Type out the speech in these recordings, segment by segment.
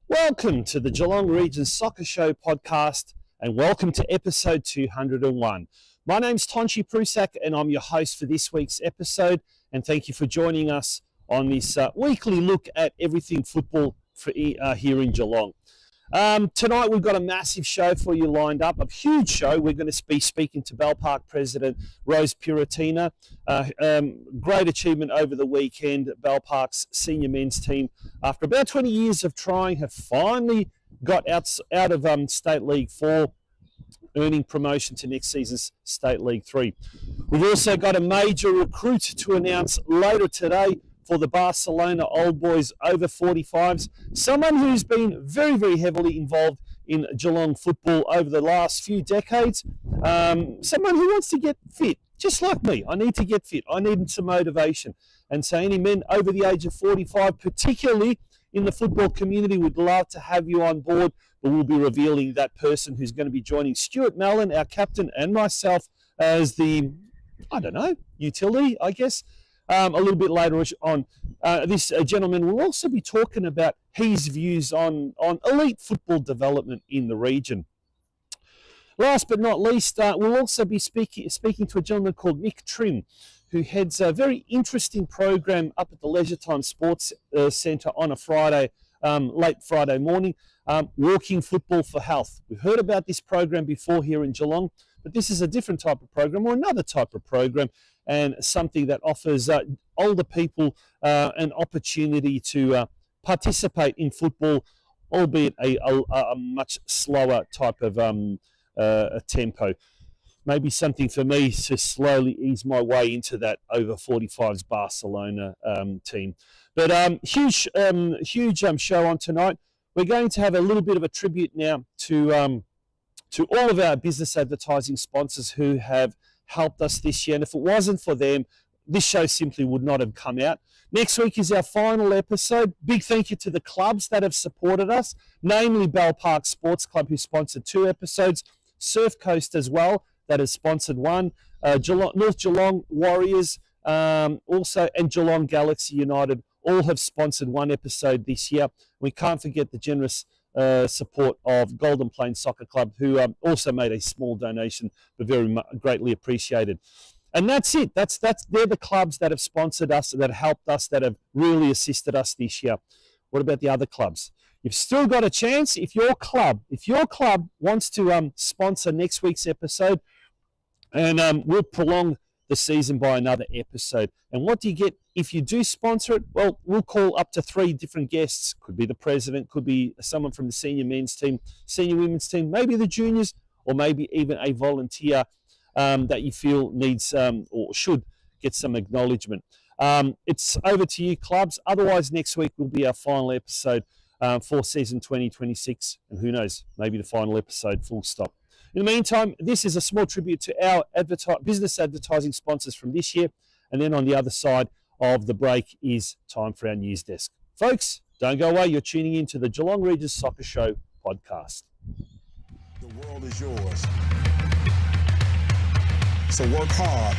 Welcome to the Geelong Region Soccer Show podcast, and welcome to episode 201. My name's Tonchi Prusak, and I'm your host for this week's episode, and thank you for joining us on this weekly look at everything football for, here in Geelong. Tonight we've got a massive show for you lined up, a huge show. We're going to be speaking to Bell Park President Rose Piratina. Great achievement over the weekend. Bell Park's senior men's team, after about 20 years of trying, have finally got out of State League 4, earning promotion to next season's State League 3. We've also got a major recruit to announce later today for the Barcelona Old Boys over 45s, someone who's been very, very heavily involved in Geelong football over the last few decades, someone who wants to get fit, just like me. I need to get fit. I need some motivation. And so any men over the age of 45, particularly in the football community, would love to have you on board, but we'll be revealing that person who's going to be joining Stuart Mallon, our captain, and myself as the, utility, I guess. A little bit later on. This gentleman will also be talking about his views on elite football development in the region. Last but not least, we'll also be speaking to a gentleman called Mick Trim, who heads a very interesting program up at the Leisure Time Sports Centre on a Friday, late Friday morning, Walking Football for Health. We've heard about this program before here in Geelong, but this is a different type of program, or another type of program, and something that offers older people an opportunity to participate in football, albeit a much slower type of tempo. Maybe something for me to slowly ease my way into that over 45s Barcelona team. But huge show on tonight. We're going to have a little bit of a tribute now to all of our business advertising sponsors who have helped us this year, and if it wasn't for them, this show simply would not have come out. Next week is our final episode. Big thank you to the clubs that have supported us, namely Bell Park Sports Club, who sponsored 2 episodes, Surf Coast as well, that has sponsored 1, North Geelong Warriors, also, and Geelong Galaxy United all have sponsored 1 episode this year. We can't forget the generous support of Golden Plains Soccer Club, who also made a small donation, but very greatly appreciated. And that's it. They're the clubs that have sponsored us, that have helped us, that have really assisted us this year. What about the other clubs? You've still got a chance. If your club wants to sponsor next week's episode, and we'll prolong the season by another episode. And what do you get if you do sponsor it? Well, we'll call up to 3 different guests. Could be the president, could be someone from the senior men's team, senior women's team, maybe the juniors, or maybe even a volunteer that you feel needs or should get some acknowledgement. It's over to you, clubs. Otherwise, next week will be our final episode for season 2026. And who knows, maybe the final episode, full stop. In the meantime, this is a small tribute to our business advertising sponsors from this year. And then on the other side of the break is time for our news desk. Folks, don't go away. You're tuning in to the Geelong Region Soccer Show podcast. The world is yours. So work hard,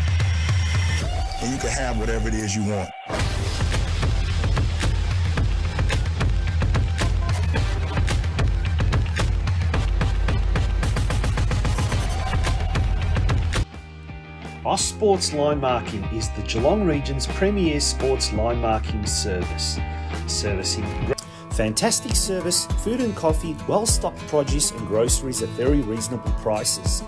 and you can have whatever it is you want. Our Sports Line Marking is the Geelong Region's premier sports line marking service. Servicing fantastic service, food and coffee, well-stocked produce and groceries at very reasonable prices.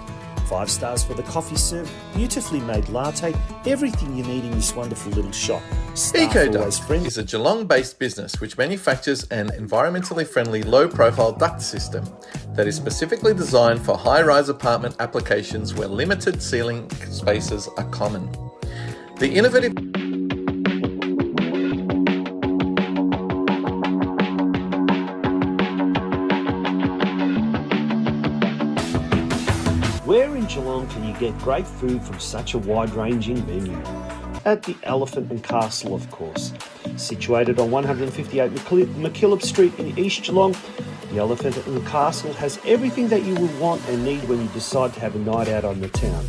5 stars for the coffee served, beautifully made latte, everything you need in this wonderful little shop. Staff always EcoDuct friendly. is a Geelong-based business which manufactures an environmentally friendly low-profile duct system that is specifically designed for high-rise apartment applications where limited ceiling spaces are common. The innovative Where in Geelong can you get great food from such a wide-ranging menu? At the Elephant and Castle, of course. Situated on 158 McKillop Street in East Geelong, the Elephant and Castle has everything that you will want and need when you decide to have a night out on the town.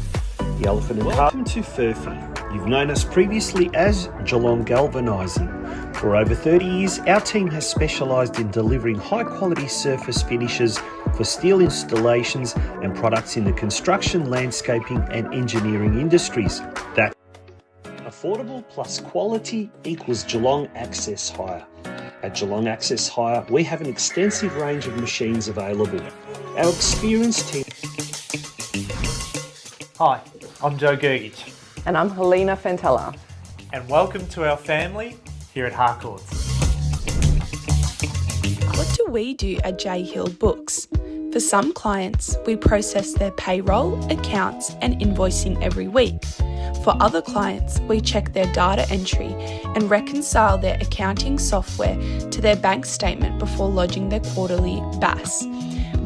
The Elephant and Castle. Welcome to Furphy. You've known us previously as Geelong Galvanising. For over 30 years, our team has specialised in delivering high-quality surface finishes for steel installations and products in the construction, landscaping and engineering industries. That affordable plus quality equals Geelong Access Hire. At Geelong Access Hire, we have an extensive range of machines available. Our experienced team. Hi, I'm Joe Gergich, And I'm Helena Fentella. and welcome to our family here at Harcourts. What do we do at J Hill Books? For some clients, we process their payroll, accounts, and invoicing every week. For other clients, we check their data entry and reconcile their accounting software to their bank statement before lodging their quarterly BAS.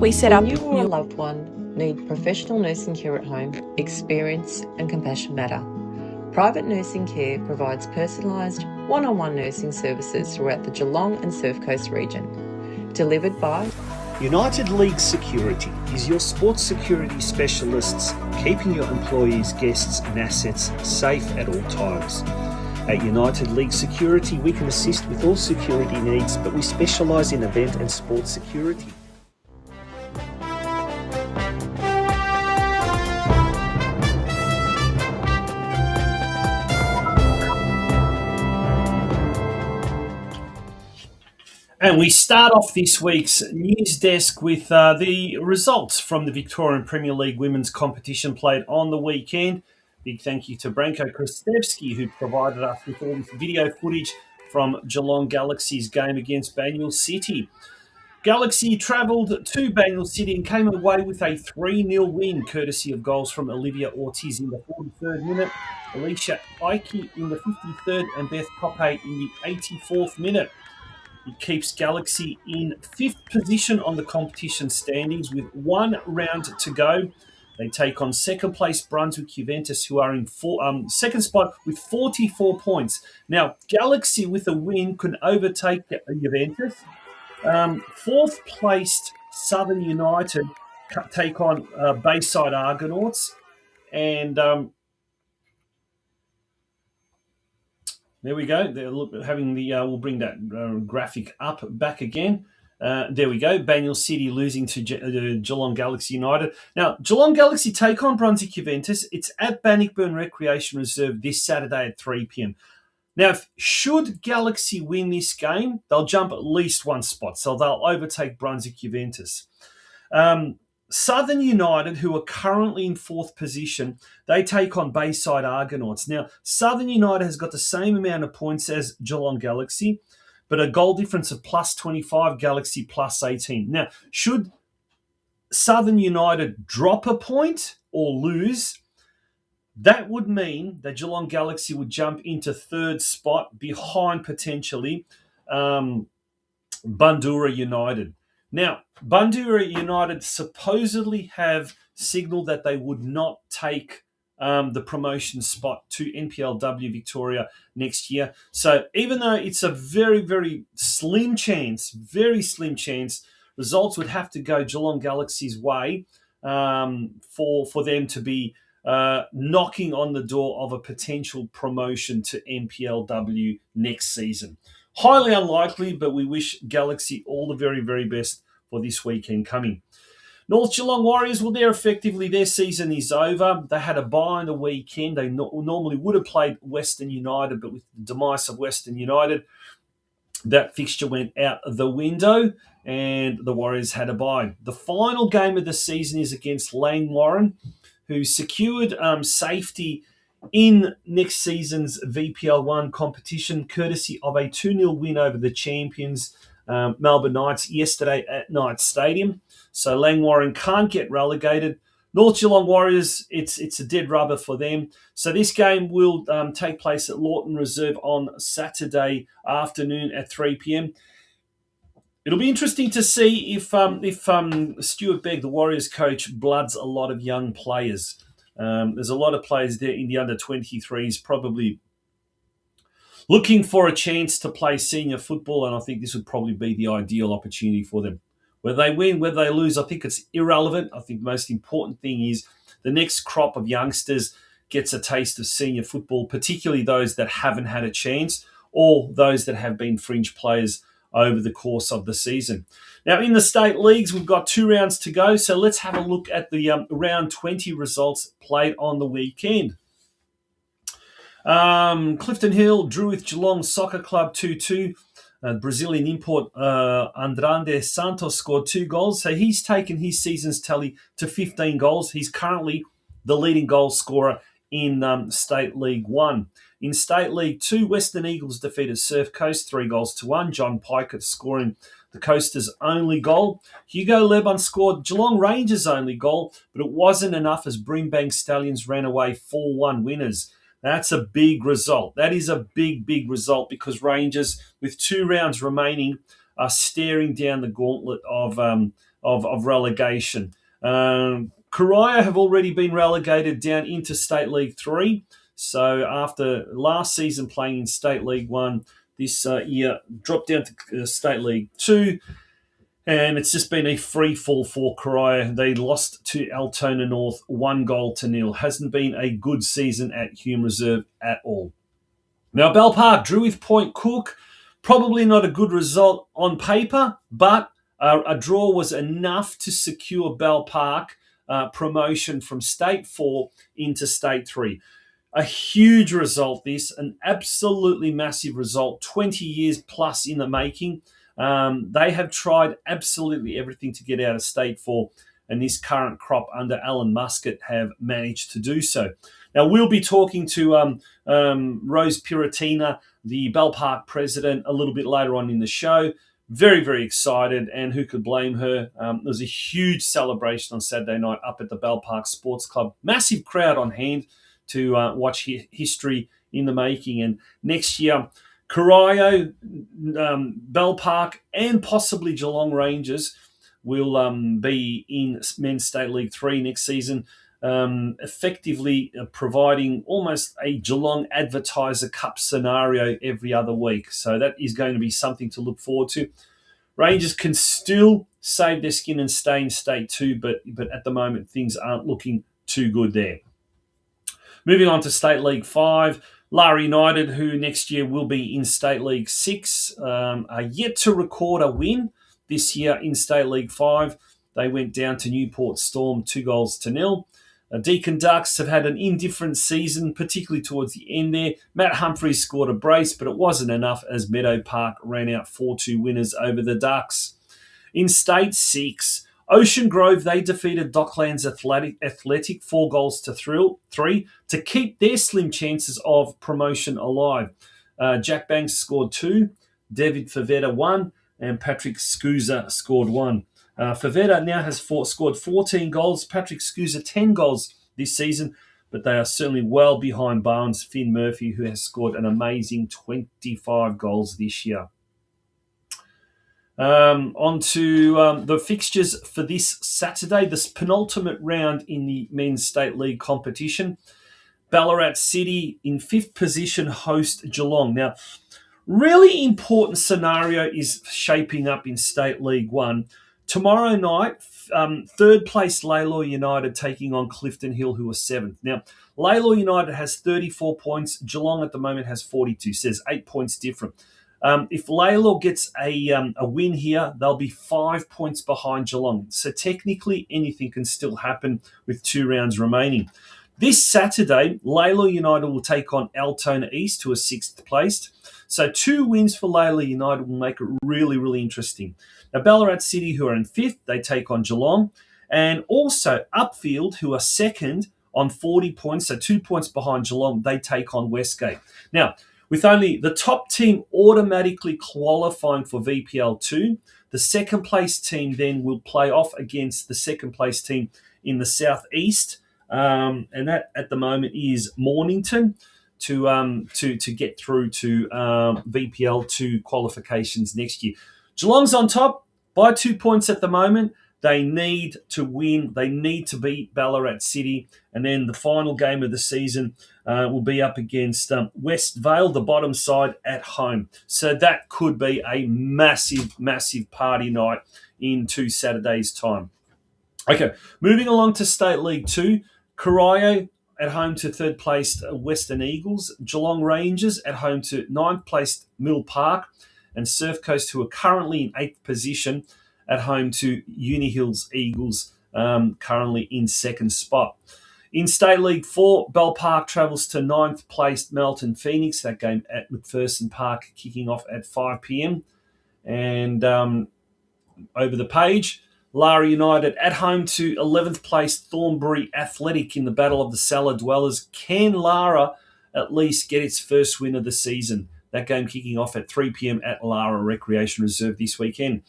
We set up When you or a loved one need professional nursing care at home, experience and compassion matter. Private Nursing Care provides personalised, one-on-one nursing services throughout the Geelong and Surf Coast region. Delivered by United League Security is your sports security specialists, keeping your employees, guests and assets safe at all times. At United League Security, we can assist with all security needs, but we specialise in event and sports security. And we start off this week's news desk with the results from the Victorian Premier League women's competition played on the weekend. Big thank you to Branko Kristevski, who provided us with all this video footage from Geelong Galaxy's game against Banyule City. Galaxy travelled to Banyule City and came away with a 3-0 win, courtesy of goals from Olivia Ortiz in the 43rd minute, Alicia Ike in the 53rd, and Beth Poppe in the 84th minute. It keeps Galaxy in 5th position on the competition standings with 1 round to go. They take on second place Brunswick Juventus, who are in second spot with 44 points. Now, Galaxy with a win can overtake Juventus. 4th placed Southern United take on Bayside Argonauts. And there we go. They're having the. We'll bring that graphic up back again. There we go. Banyule City losing to Geelong Galaxy United. Now, Geelong Galaxy take on Brunswick Juventus. It's at Bannockburn Recreation Reserve this Saturday at 3 p.m. Now, should Galaxy win this game, they'll jump at least 1 spot, so they'll overtake Brunswick Juventus. Southern United, who are currently in 4th position, they take on Bayside Argonauts. Now, Southern United has got the same amount of points as Geelong Galaxy, but a goal difference of plus 25, Galaxy plus 18. Now, should Southern United drop a point or lose, that would mean that Geelong Galaxy would jump into 3rd spot behind potentially Bundoora United. Now, Bundoora United supposedly have signalled that they would not take the promotion spot to NPLW Victoria next year. So even though it's a very, very slim chance, results would have to go Geelong Galaxy's way for them to be knocking on the door of a potential promotion to NPLW next season. Highly unlikely, but we wish Galaxy all the very, very best for this weekend coming. North Geelong Warriors, well, their season is over. They had a bye on the weekend. They normally would have played Western United, but with the demise of Western United, that fixture went out the window and the Warriors had a bye. The final game of the season is against Langwarren, who secured safety in next season's VPL1 competition, courtesy of a 2-0 win over the champions Melbourne Knights yesterday at Knights Stadium. So Langwarrin can't get relegated. North Geelong Warriors, it's a dead rubber for them. So this game will take place at Lawton Reserve on Saturday afternoon at 3 p.m. It'll be interesting to see if Stuart Begg, the Warriors coach, bloods a lot of young players. There's a lot of players there in the under-23s probably looking for a chance to play senior football, and I think this would probably be the ideal opportunity for them. Whether they win, whether they lose, I think it's irrelevant. I think the most important thing is the next crop of youngsters gets a taste of senior football, particularly those that haven't had a chance or those that have been fringe players over the course of the season. Now, in the state leagues, we've got 2 rounds to go, so let's have a look at the round 20 results played on the weekend. Clifton Hill drew with Geelong Soccer Club 2-2. Brazilian import Andrade Santos scored 2 goals, so he's taken his season's tally to 15 goals. He's currently the leading goal scorer in State League 1. In State League 2, Western Eagles defeated Surf Coast 3-1. John Pikett scoring the Coasters' only goal. Hugo Leban scored Geelong Rangers' only goal, but it wasn't enough as Brimbank Stallions ran away 4-1 winners. That's a big result. That is a big, big result because Rangers, with 2 rounds remaining, are staring down the gauntlet of relegation. Corio have already been relegated down into State League 3. So after last season playing in State League 1, this year dropped down to State League 2. And it's just been a free fall for Corio. They lost to Altona North 1-0. Hasn't been a good season at Hume Reserve at all. Now, Bell Park drew with Point Cook. Probably not a good result on paper, but a draw was enough to secure Bell Park promotion from State 4 into State 3. A huge result, this. An absolutely massive result. 20 years plus in the making. They have tried absolutely everything to get out of State 4, and this current crop under Alan Muscat have managed to do so. Now, we'll be talking to Rose Piratina, the Bell Park president, a little bit later on in the show. Very, very excited, and who could blame her? There was a huge celebration on Saturday night up at the Bell Park Sports Club. Massive crowd on hand to watch history in the making, and next year, Corio, Bell Park, and possibly Geelong Rangers will be in Men's State League 3 next season, effectively providing almost a Geelong Advertiser Cup scenario every other week. So that is going to be something to look forward to. Rangers can still save their skin and stay in State 2, but at the moment things aren't looking too good there. Moving on to State League 5, Lara United, who next year will be in State League 6, are yet to record a win this year in State League 5. They went down to Newport Storm 2-0. Deakin Ducks have had an indifferent season, particularly towards the end there. Matt Humphries scored a brace, but it wasn't enough as Meadow Park ran out 4-2 winners over the Ducks. In State 6, Ocean Grove, they defeated Docklands Athletic 4-3 to keep their slim chances of promotion alive. Jack Banks scored 2, David Favetta 1, and Patrick Scusa scored 1. Favetta now has scored 14 goals, Patrick Scusa 10 goals this season, but they are certainly well behind Barnes Finn Murphy, who has scored an amazing 25 goals this year. On to the fixtures for this Saturday, this penultimate round in the Men's State League competition. Ballarat City in 5th position host Geelong. Now, really important scenario is shaping up in State League 1. Tomorrow night, 3rd place Lalor United taking on Clifton Hill, who are 7th. Now, Lalor United has 34 points. Geelong at the moment has 42, so there's 8 points different. If Lalor gets a win here, they'll be 5 points behind Geelong. So technically, anything can still happen with 2 rounds remaining. This Saturday, Lalor United will take on Altona East, who are 6th placed. So 2 wins for Lalor United will make it really, really interesting. Now, Ballarat City, who are in 5th, they take on Geelong. And also Upfield, who are 2nd, on 40 points, so 2 points behind Geelong. They take on Westgate. Now, with only the top team automatically qualifying for VPL2, the second place team then will play off against the second place team in the southeast, and that at the moment is Mornington to get through to VPL2 qualifications next year. Geelong's on top by 2 points at the moment. They need to win. They need to beat Ballarat City. And then the final game of the season will be up against West Vale, the bottom side, at home. So that could be a massive, massive party night in 2 Saturdays' time. Okay, moving along to State League 2. Corio at home to third-placed Western Eagles. Geelong Rangers at home to ninth-placed Mill Park. And Surf Coast, who are currently in 8th position, at home to Uni Hills Eagles, currently in 2nd spot. In State League 4, Bell Park travels to 9th placed Melton Phoenix. That game at McPherson Park kicking off at 5 p.m. And over the page, Lara United at home to 11th placed Thornbury Athletic in the Battle of the Cellar Dwellers. Can Lara at least get its first win of the season? That game kicking off at 3 p.m. at Lara Recreation Reserve this weekend.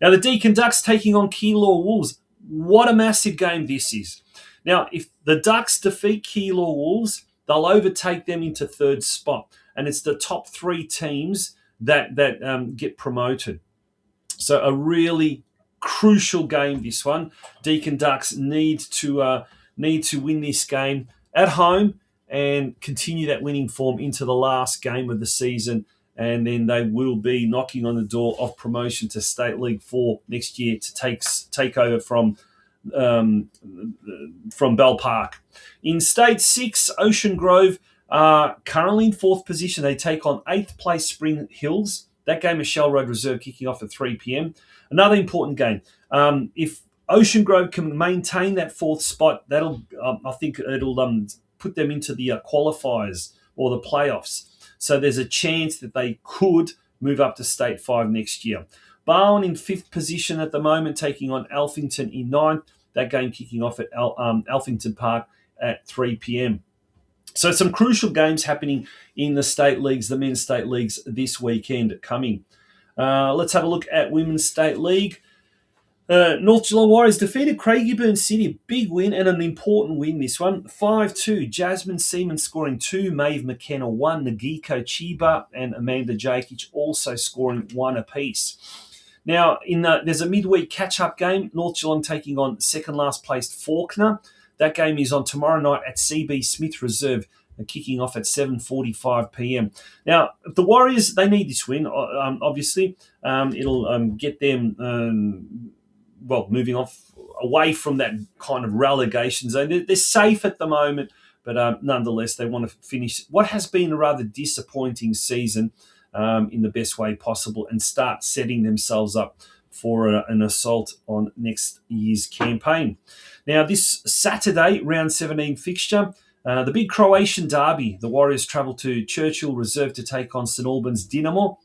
Now, the Deakin Ducks taking on Keilor Wolves. What a massive game this is. Now, if the Ducks defeat Keilor Wolves, they'll overtake them into 3rd spot. And it's the top 3 teams that get promoted. So a really crucial game, this one. Deakin Ducks need to win this game at home and continue that winning form into the last game of the season, and then they will be knocking on the door of promotion to State League 4 next year to take over from Bell Park. In State 6, Ocean Grove are currently in 4th position. They take on 8th place Spring Hills. That game is Shell Road Reserve kicking off at 3 p.m. Another important game. If Ocean Grove can maintain that 4th spot, that'll I think it'll put them into the qualifiers or the playoffs. So there's a chance that they could move up to State 5 next year. Barwon in 5th position at the moment, taking on Alphington in 9th. That game kicking off at Alphington Park at 3 p.m. So some crucial games happening in the state leagues, the men's state leagues this weekend coming. Let's have a look at Women's State League. North Geelong Warriors defeated Craigieburn City. A big win and an important win, this one. 5-2. Jasmine Seaman scoring 2. Maeve McKenna 1. Nagiko Chiba and Amanda Jakic also scoring 1 apiece. Now, there's a midweek catch-up game. North Geelong taking on second-last placed Fawkner. That game is on tomorrow night at CB Smith Reserve, kicking off at 7:45 p.m. Now, the Warriors, they need this win, obviously. It'll get them, moving off away from that kind of relegation zone. They're safe at the moment, but nonetheless, they want to finish what has been a rather disappointing season in the best way possible and start setting themselves up for an assault on next year's campaign. Now, this Saturday, round 17 fixture, the big Croatian derby. The Warriors travel to Churchill Reserve to take on St Albans Dynamo.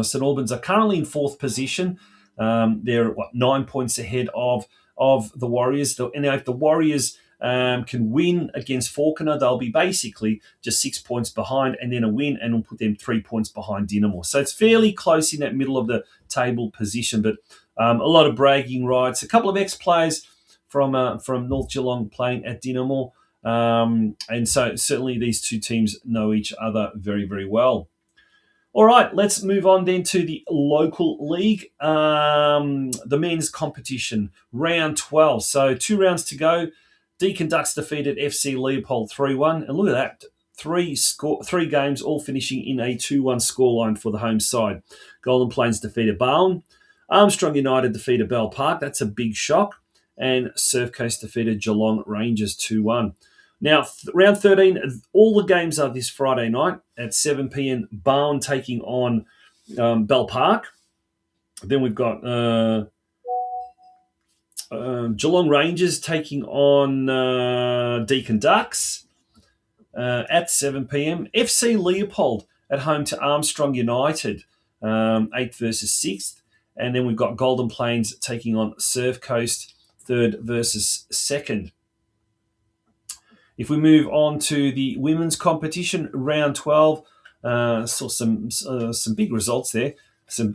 St Albans are currently in 4th position. They're 9 points ahead of the Warriors. And if the Warriors can win against Fawkner, they'll be basically just 6 points behind, and then a win, and will put them 3 points behind Dynamo. So it's fairly close in that middle of the table position, but a lot of bragging rights. A couple of ex-players from North Geelong playing at Dynamo. And so certainly these two teams know each other very, very well. All right, let's move on then to the local league, the men's competition, round 12. So 2 rounds to go. Deakin Ducks defeated FC Leopold 3-1. And look at that, three games all finishing in a 2-1 scoreline for the home side. Golden Plains defeated Barwon. Armstrong United defeated Bell Park. That's a big shock. And Surf Coast defeated Geelong Rangers 2-1. Now, round 13, all the games are this Friday night at 7 p.m. Barwon taking on Bell Park. Then we've got Geelong Rangers taking on Deakin Ducks at 7 p.m. FC Leopold at home to Armstrong United, 8th versus 6th. And then we've got Golden Plains taking on Surf Coast, 3rd versus 2nd. If we move on to the women's competition, round 12, saw some big results there.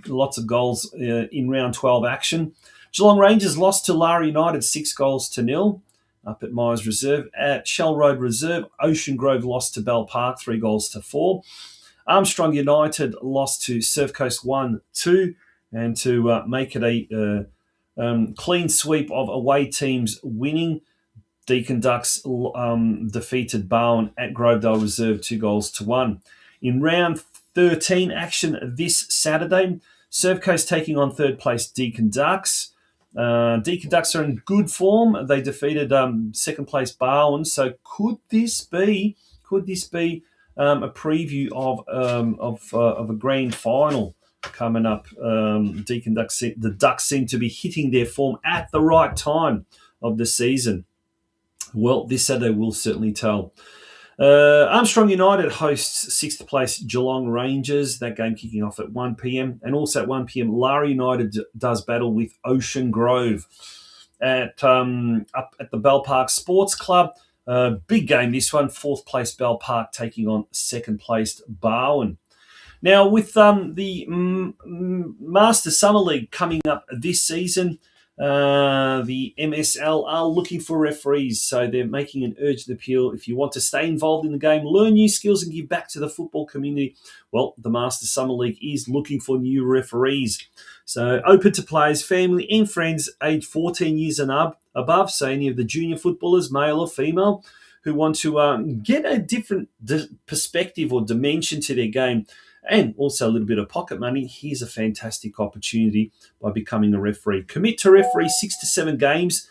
Lots of goals in round 12 action. Geelong Rangers lost to Lara United 6-0 up at Myers Reserve. At Shell Road Reserve, Ocean Grove lost to Bell Park 3-4. Armstrong United lost to Surf Coast 1-2, and to make it a clean sweep of away teams winning, Deakin Ducks defeated Bowen at Grovedale Reserve 2-1. In round 13 action this Saturday, Surf Coast taking on third place Deakin Ducks. Deakin Ducks are in good form. They defeated second place Bowen. So could this be a preview of a grand final coming up? Deakin Ducks, the Ducks seem to be hitting their form at the right time of the season. Well, this Saturday will certainly tell. Armstrong United hosts 6th place Geelong Rangers. That game kicking off at 1 p.m. And also at 1 p.m, Lara United does battle with Ocean Grove up at the Bell Park Sports Club. Big game, this one. 4th place Bell Park taking on 2nd place Barwon. Now, with the Masters Summer League coming up this season, the MSL are looking for referees, so they're making an urgent appeal. If you want to stay involved in the game, learn new skills and give back to the football community, well, the Masters Summer League is looking for new referees. So open to players, family and friends aged 14 years and above, so any of the junior footballers, male or female, who want to get a different perspective or dimension to their game, and also a little bit of pocket money. Here's a fantastic opportunity by becoming a referee. Commit to referee 6 to 7 games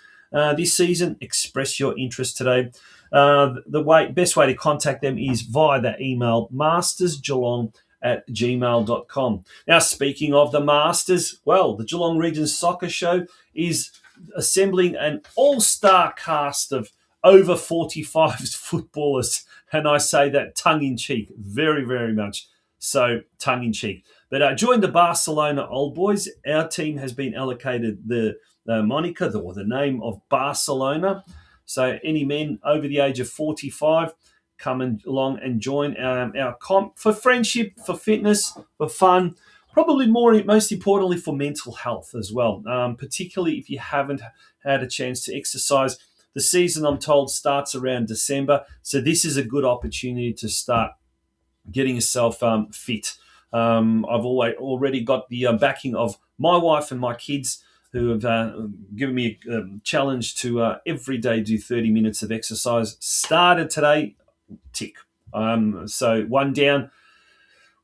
this season. Express your interest today. The best way to contact them is via the email mastersgeelong@gmail.com. Now, speaking of the Masters, well, the Geelong Region Soccer Show is assembling an all-star cast of over 45 footballers, and I say that tongue-in-cheek, very, very much so tongue-in-cheek. But join the Barcelona Old Boys. Our team has been allocated the moniker or the name of Barcelona. So any men over the age of 45, come along and join our comp for friendship, for fitness, for fun, probably most importantly for mental health as well, particularly if you haven't had a chance to exercise. The season, I'm told, starts around December, so this is a good opportunity to start getting yourself fit. I've already got the backing of my wife and my kids, who have given me a challenge to every day do 30 minutes of exercise. Started today, tick. So one down.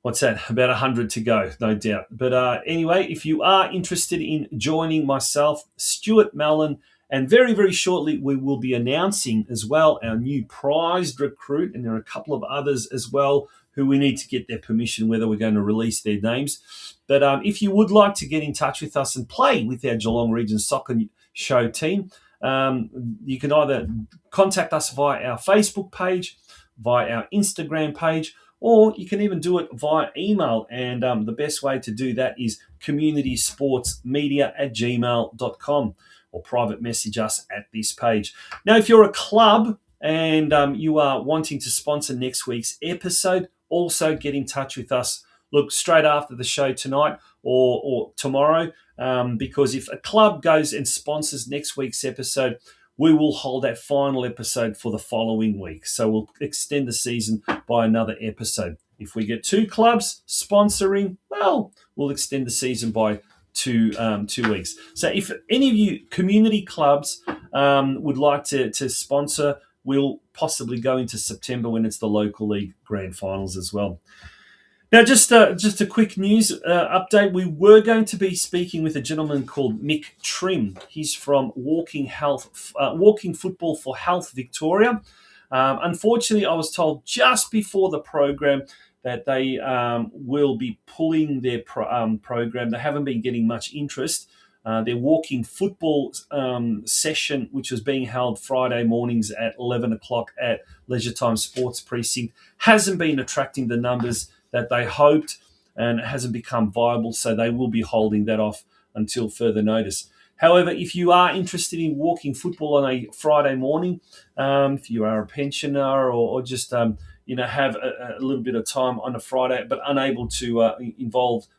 What's that? About 100 to go, no doubt. But anyway, if you are interested in joining myself, Stuart Mallon, and very, very shortly we will be announcing as well our new prized recruit, and there are a couple of others as well who we need to get their permission whether we're going to release their names. But if you would like to get in touch with us and play with our Geelong Region Soccer Show team, you can either contact us via our Facebook page, via our Instagram page, or you can even do it via email. And the best way to do that is communitysportsmedia@gmail.com, or private message us at this page. Now, if you're a club and you are wanting to sponsor next week's episode, also get in touch with us. Look, straight after the show tonight or tomorrow, because if a club goes and sponsors next week's episode, we will hold that final episode for the following week. So we'll extend the season by another episode. If we get 2 clubs sponsoring, well, we'll extend the season by 2 weeks. So if any of you community clubs would like to sponsor, we'll possibly go into September when it's the local league grand finals as well. Now, just a quick news update. We were going to be speaking with a gentleman called Mick Trim. He's from Walking Football for Health Victoria. Unfortunately, I was told just before the program that they will be pulling their program. They haven't been getting much interest. Their walking football session, which was being held Friday mornings at 11 o'clock at Leisure Time Sports Precinct, hasn't been attracting the numbers that they hoped, and it hasn't become viable, so they will be holding that off until further notice. However, if you are interested in walking football on a Friday morning, if you are a pensioner or just have a little bit of time on a Friday, but unable to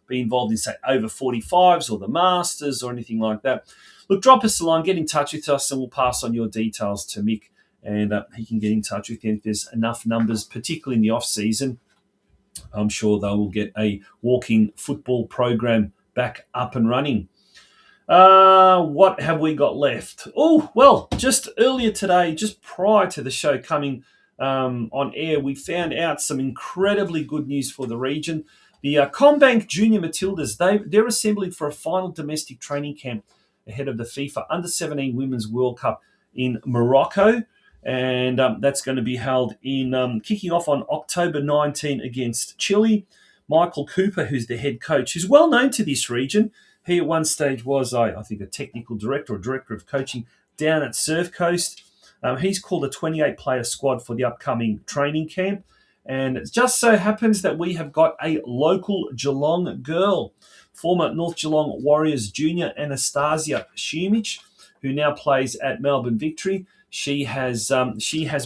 be involved in, say, over 45s or the Masters or anything like that, look, drop us a line, get in touch with us, and we'll pass on your details to Mick, and he can get in touch with you if there's enough numbers, particularly in the off season. I'm sure they will get a walking football program back up and running. What have we got left? Oh, well, just earlier today, just prior to the show coming on air, we found out some incredibly good news for the region. The Combank Junior Matildas, they're assembling for a final domestic training camp ahead of the FIFA Under-17 Women's World Cup in Morocco. And that's going to be held in kicking off on October 19 against Chile. Michael Cooper, who's the head coach, who's well known to this region. He at one stage was, I think, a technical director or director of coaching down at Surf Coast. He's called a 28-player squad for the upcoming training camp. And it just so happens that we have got a local Geelong girl, former North Geelong Warriors junior Anastasia Shumich, who now plays at Melbourne Victory. She has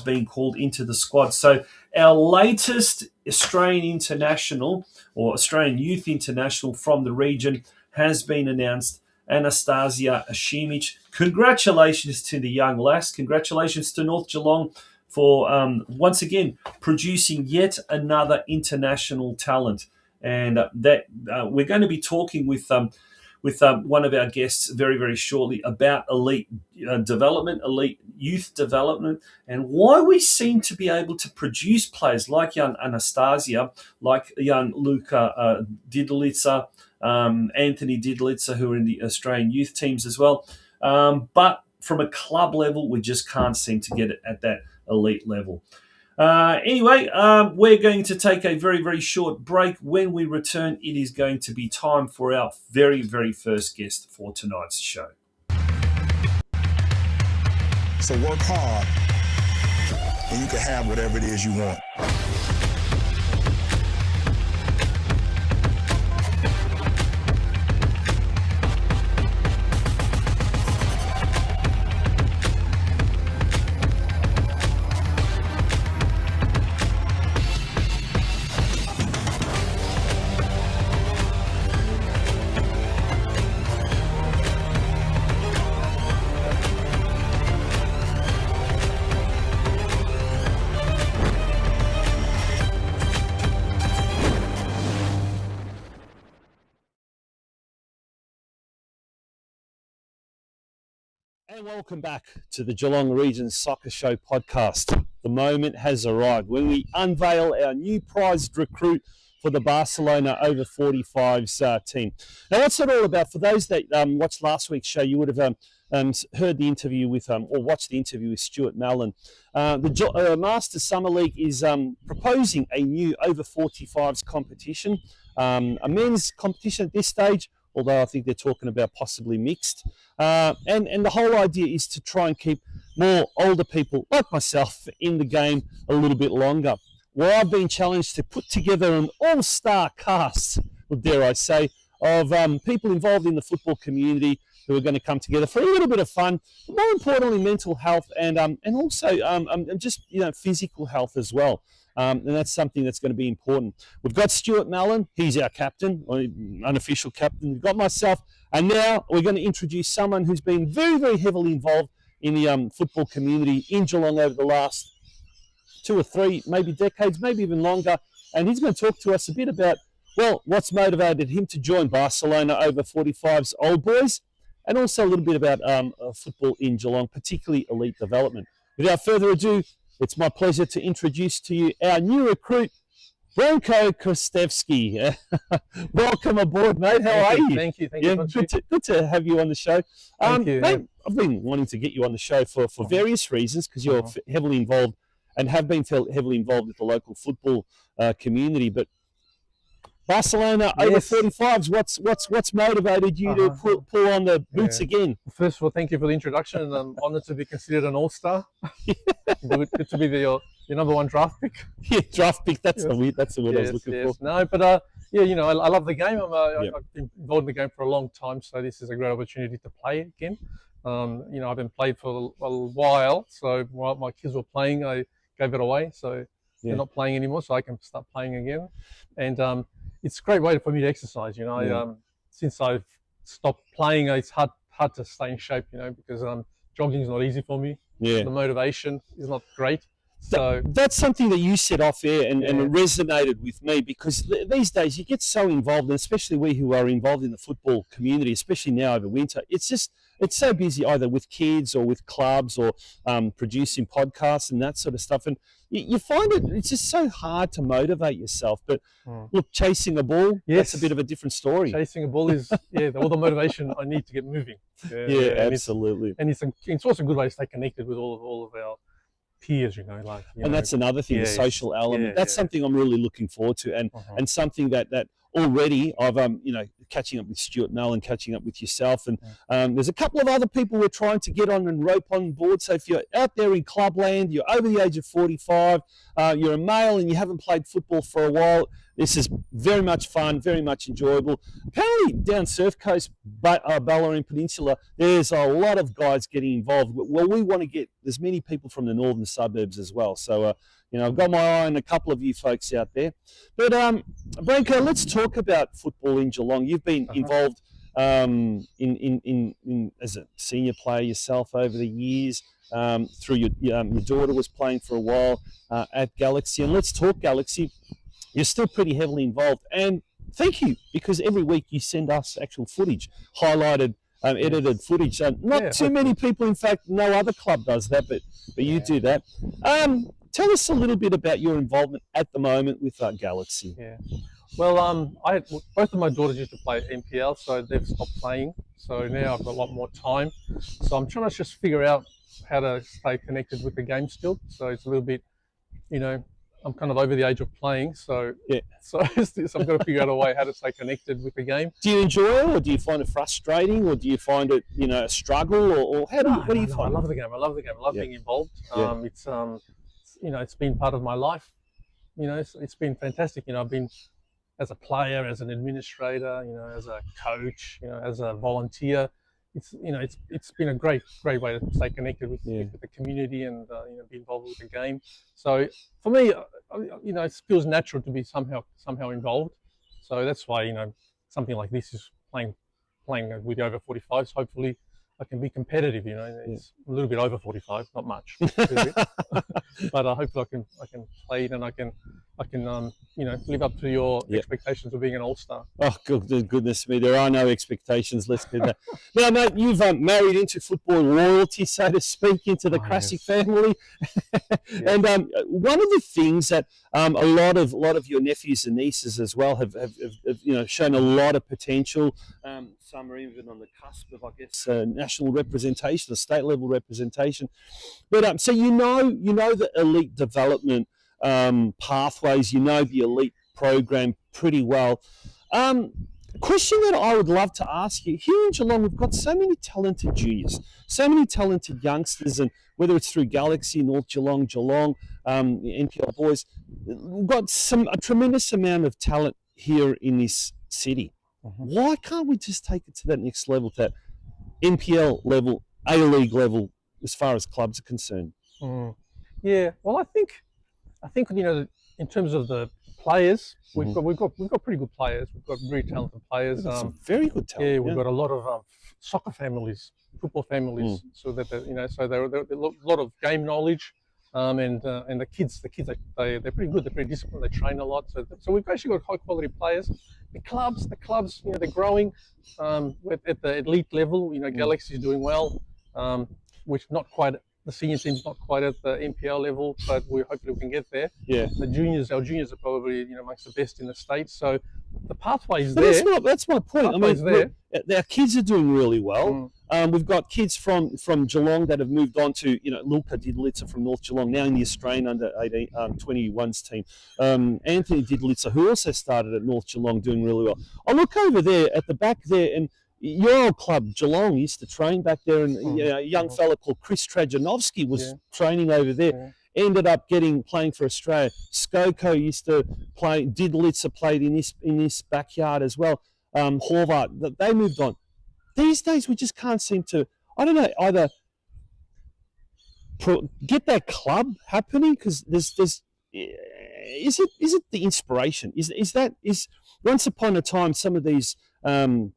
been called into the squad. So our latest Australian international or Australian youth international from the region has been announced, Anastasia Shumich. Congratulations to the young lass. Congratulations to North Geelong for once again producing yet another international talent. And we're going to be talking with one of our guests very, very shortly about elite development, elite youth development, and why we seem to be able to produce players like young Anastasia, like young Luka Didlitzer, Anthony Didlitzer, who are in the Australian youth teams as well. But from a club level, we just can't seem to get it at that elite level. Anyway, we're going to take a very, very short break. When we return, it is going to be time for our very, very first guest for tonight's show. So work hard, and you can have whatever it is you want. And welcome back to the Geelong Region Soccer Show podcast. The moment has arrived when we unveil our new prized recruit for the Barcelona over 45s team. Now, what's it all about? For those that watched last week's show, you would have heard the interview with, or watched the interview with Stuart Mallon. The Masters Summer League is proposing a new over 45s competition, a men's competition at this stage, although I think they're talking about possibly mixed. And the whole idea is to try and keep more older people, like myself, in the game a little bit longer. Well, I've been challenged to put together an all-star cast, or dare I say, of people involved in the football community who are going to come together for a little bit of fun, but more importantly, mental health and also just physical health as well. And that's something that's going to be important. We've got Stuart Mallon, he's our captain, or unofficial captain. We've got myself, and now we're going to introduce someone who's been very, very heavily involved in the football community in Geelong over the last 2 or 3, maybe decades, maybe even longer. And he's going to talk to us a bit about, well, what's motivated him to join Barcelona over 45's Old Boys, and also a little bit about football in Geelong, particularly elite development. Without further ado, it's my pleasure to introduce to you our new recruit, Branko Krstevski. Welcome aboard, mate. How are you? Thank you. Good to have you on the show. Thank you. Mate, I've been wanting to get you on the show for various reasons, because you're heavily involved and have been heavily involved with the local football community. But Barcelona over 45s. What's motivated you to pull on the boots again? First of all, thank you for the introduction, and I'm honoured to be considered an all-star. Good to be your number one draft pick. Yeah, draft pick. That's the word I was looking for. No, but Yeah, you know, I love the game. Yep. I've been involved in the game for a long time, so this is a great opportunity to play again. You know, I've been played for a while, so while my kids were playing, I gave it away, so they're not playing anymore, so I can start playing again. And it's a great way for me to exercise. You know, since I've stopped playing, it's hard to stay in shape. You know, because jogging is not easy for me. Yeah. The motivation is not great. So that's something that you said off air and it resonated with me, because these days you get so involved, and especially we who are involved in the football community, especially now over winter, it's so busy either with kids or with clubs or producing podcasts and that sort of stuff. And you find it's just so hard to motivate yourself. But look, chasing a ball, that's a bit of a different story. Chasing a ball is, all the motivation I need to get moving. Yeah, absolutely. And it's also a good way to stay connected with all of our peers, you know, like. And that's another thing, the social element. That's something I'm really looking forward to, and something that already I've catching up with Stuart Mel and catching up with yourself, and there's a couple of other people we're trying to get on and rope on board. So if you're out there in clubland, you're over the age of 45, you're a male and you haven't played football for a while, this is very much fun, very much enjoyable. Apparently down Surf Coast, Ballarat Peninsula, there's a lot of guys getting involved. Well, we want to get as many people from the northern suburbs as well. So, I've got my eye on a couple of you folks out there. But, Branko, let's talk about football in Geelong. You've been involved in as a senior player yourself over the years. Through your daughter was playing for a while at Galaxy. And let's talk Galaxy. You're still pretty heavily involved, and thank you, because every week you send us actual footage, highlighted, edited footage. Not too many people, in fact, no other club does that, but you do that. Tell us a little bit about your involvement at the moment with Galaxy. Yeah. Well, both of my daughters used to play NPL, so they've stopped playing. So now I've got a lot more time. So I'm trying to just figure out how to stay connected with the game still. So it's a little bit, I'm kind of over the age of playing, so so I've got to figure out a way how to stay connected with the game. Do you enjoy it, or do you find it frustrating, or do you find it, a struggle, or what do you find? I love the game. I love being involved. It's been part of my life. It's been fantastic. I've been as a player, as an administrator, as a coach, as a volunteer. It's been a great way to stay connected with the community and be involved with the game. So for me, it feels natural to be somehow involved. So that's why something like this is playing with the over 45s. Hopefully, I can be competitive. It's a little bit over 45, not much, but hopefully I can play it, and I can live up to your expectations of being an all-star. Oh, goodness me, there are no expectations. Let's do that. Now, mate, you've married into football royalty, so to speak, into the Krasick family. And one of the things that a lot of your nephews and nieces as well have shown a lot of potential. Some are even on the cusp of, I guess, national representation, or state level representation. But so the elite development pathways, the elite program pretty well. Question that I would love to ask you, here in Geelong, we've got so many talented juniors, so many talented youngsters, and whether it's through Galaxy, North Geelong, NPL boys, we've got a tremendous amount of talent here in this city. Why can't we just take it to that next level, to that NPL level, A-League level, as far as clubs are concerned? Yeah, well, I think in terms of the players, we've got pretty good players. We've got very talented players. Some very good talent. Yeah, we've got a lot of soccer families, football families, so that so they're a lot of game knowledge. And the kids they're pretty good. They're pretty disciplined. They train a lot. So we've actually got high quality players. The clubs, they're growing at the elite level. Galaxy is doing well, which not quite. The senior team's not quite at the NPL level, but hopefully we can get there. Yeah. Our juniors are probably amongst the best in the state. So the pathway is there. That's my point. Our kids are doing really well. We've got kids from Geelong that have moved on to, Luca Didlitzer from North Geelong, now in the Australian under-18 21s team. Anthony Didlitzer, who also started at North Geelong, doing really well. I look over there at the back there, and your old club, Geelong, used to train back there, and a young fella called Chris Trajanovski was training over there. ended up playing for Australia. Skoko used to play. Didlitzer played in this backyard as well. Horvath, they moved on. These days, we just can't seem to. I don't know, either get that club happening, because there's is it the inspiration? Is once upon a time some of these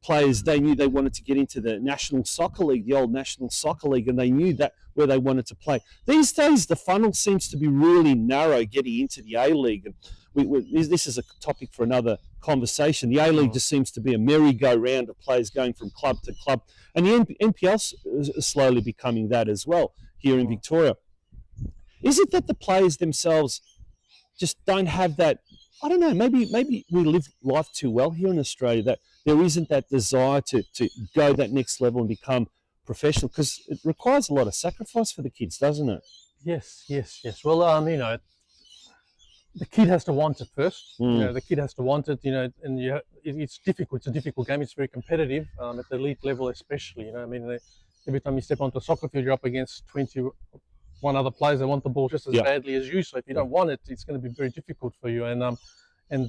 players, they knew they wanted to get into the National Soccer League, the old National Soccer League, and they knew that where they wanted to play. These days, the funnel seems to be really narrow getting into the A-League. And this is a topic for another conversation. The A-League just seems to be a merry-go-round of players going from club to club. And the NPL is slowly becoming that as well here in Victoria. Is it that the players themselves just don't have that? I don't know, maybe we live life too well here in Australia, that there isn't that desire to go that next level and become professional, because it requires a lot of sacrifice for the kids, doesn't it? Yes. Well, the kid has to want it first. The kid has to want it, and it's difficult. It's a difficult game. It's very competitive at the elite level, especially. Every time you step onto a soccer field, you're up against 21 other players that want the ball just as badly as you. So if you don't want it, it's going to be very difficult for you. And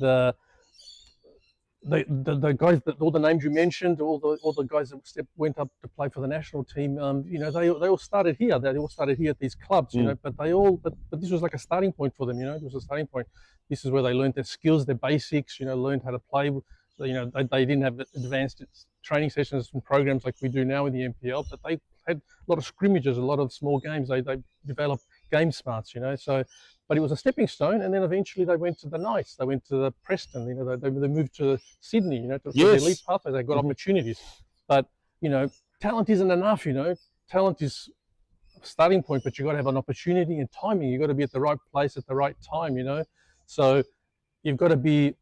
the guys, all the names you mentioned, all the guys that went up to play for the national team, they all started here. They all started here at these clubs, but this was like a starting point for them. It was a starting point. This is where they learned their skills, their basics. Learned how to play. They didn't have advanced training sessions and programs like we do now in the NPL, but they had a lot of scrimmages, a lot of small games. They developed game smarts, So, but it was a stepping stone, and then eventually they went to the Knights, they went to the Preston, they moved to Sydney, to the elite pathway. They got opportunities, but talent isn't enough. Talent is a starting point, but you got to have an opportunity and timing. You got to be at the right place at the right time. So you've got to be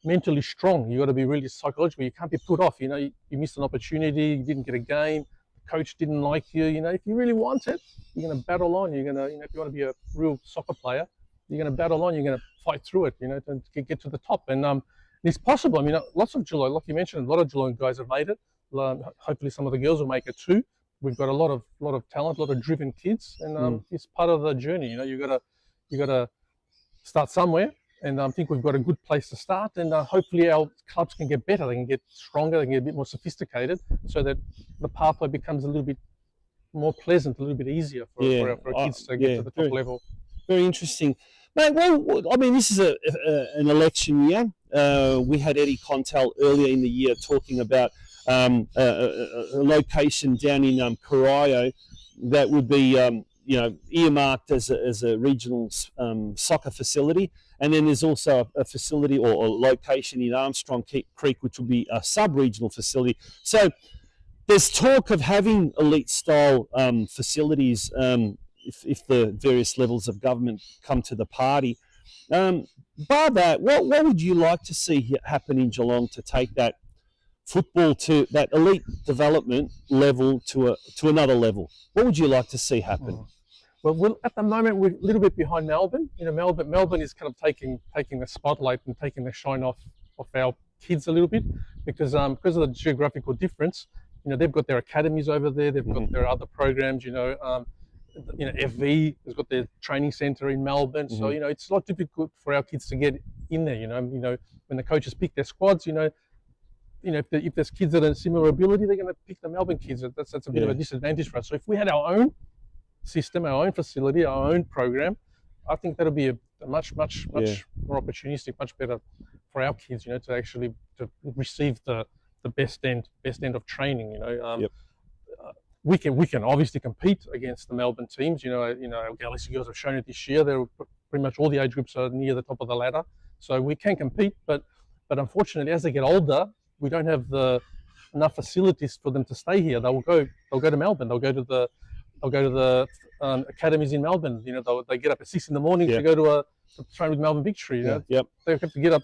mentally strong. You got to be really psychological. You can't be put off. You missed an opportunity, you didn't get a game, coach didn't like you. If you really want it, you're going to battle on. You're going to, if you want to be a real soccer player, you're going to battle on. You're going to fight through it, to get to the top. And it's possible. Lots of Geelong, like you mentioned, a lot of Geelong guys have made it. Hopefully, some of the girls will make it too. We've got a lot of talent, a lot of driven kids, and it's part of the journey. You got to start somewhere. And I think we've got a good place to start, and hopefully our clubs can get better. They can get stronger, they can get a bit more sophisticated, so that the pathway becomes a little bit more pleasant, a little bit easier for our kids to get to the top level. Very interesting. Mate, well, this is an election year. We had Eddie Contel earlier in the year talking about a location down in Corio that would be earmarked as a regional soccer facility. And then there's also a facility or location in Armstrong Creek, which will be a sub-regional facility. So there's talk of having elite-style facilities if the various levels of government come to the party. Bar that, what would you like to see happen in Geelong to take that football to that elite development level to another level? What would you like to see happen? Well, at the moment we're a little bit behind Melbourne. Melbourne is kind of taking the spotlight and taking the shine off our kids a little bit, because of the geographical difference. They've got their academies over there. They've got their other programs. FV has got their training centre in Melbourne. So it's a lot difficult for our kids to get in there. When the coaches pick their squads, if there's kids that are similar ability, they're going to pick the Melbourne kids. That's a bit of a disadvantage for us. So if we had our own system, our own facility, our own program, I think that'll be a much more opportunistic, much better for our kids, to actually to receive the best end of training. We can obviously compete against the Melbourne teams. Our Galaxy girls have shown it this year. They're pretty much all the age groups are near the top of the ladder, so we can compete. But unfortunately, as they get older, we don't have enough facilities for them to stay here. They'll go to Melbourne. They'll go to the academies in Melbourne. They get up at 6 a.m. to go to train with Melbourne Victory. They have to get up